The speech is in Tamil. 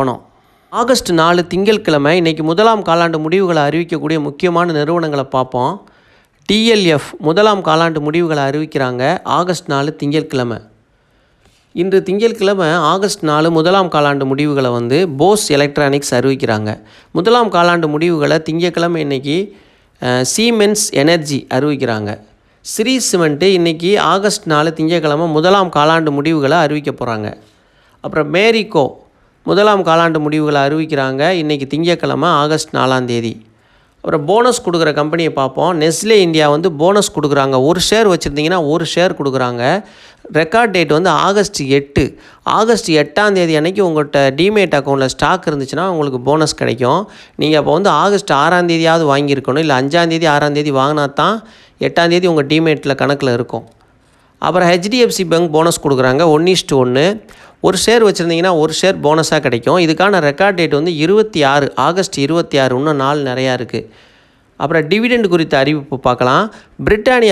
போனோம். ஆகஸ்ட் 4 திங்கட்கிழமை இன்றைக்கி முதலாம் காலாண்டு முடிவுகளை அறிவிக்கக்கூடிய முக்கியமான நிறுவனங்களை பார்ப்போம். டிஎல்எஃப் முதலாம் காலாண்டு முடிவுகளை அறிவிக்கிறாங்க ஆகஸ்ட் 4 திங்கட்கிழமை. இன்று திங்கட்கிழமை ஆகஸ்ட் 4 முதலாம் காலாண்டு முடிவுகளை போஸ் எலக்ட்ரானிக்ஸ் அறிவிக்கிறாங்க. முதலாம் காலாண்டு முடிவுகளை திங்கட்கிழமை இன்றைக்கி சீமென்ஸ் எனர்ஜி அறிவிக்கிறாங்க. ஸ்ரீ சிமெண்ட்டு இன்றைக்கி ஆகஸ்ட் 4 திங்கட்கிழமை முதலாம் காலாண்டு முடிவுகளை அறிவிக்க போகிறாங்க. அப்புறம் மேரிகோ முதலாம் காலாண்டு முடிவுகளை அறிவிக்கிறாங்க இன்றைக்கி திங்கட்கிழமை ஆகஸ்ட் 4ஆம் தேதி. அப்புறம் போனஸ் கொடுக்குற கம்பெனியை பார்ப்போம். நெஸ்லே இந்தியா போனஸ் கொடுக்குறாங்க. ஒரு ஷேர் வச்சுருந்தீங்கன்னா ஒரு ஷேர் கொடுக்குறாங்க. Record date August 8. ஆகஸ்ட் 8ஆம் தேதி அன்றைக்கி உங்கள்கிட்ட டிமேட் அக்கௌண்ட்டில் ஸ்டாக் இருந்துச்சுன்னா உங்களுக்கு போனஸ் கிடைக்கும். நீங்கள் அப்போ ஆகஸ்ட் 6ஆம் தேதியாவது வாங்கியிருக்கணும். இல்லை 5ஆம் தேதி 6ஆம் தேதி வாங்கினா தான் 8ஆம் தேதி உங்கள் டிமேட்டில் கணக்கில் இருக்கும். அப்புறம் ஹெச்டிஎஃப்சி பேங்க் போனஸ் கொடுக்குறாங்க 1:1. ஒரு ஷேர் வச்சுருந்தீங்கன்னா ஒரு ஷேர் போனஸாக கிடைக்கும். இதுக்கான ரெக்கார்ட் டேட் 26 ஆகஸ்ட் 26. இன்னும் நாள் நிறையா இருக்குது. அப்புறம் டிவிடெண்ட் குறித்த அறிவிப்பு பார்க்கலாம். பிரிட்டானியா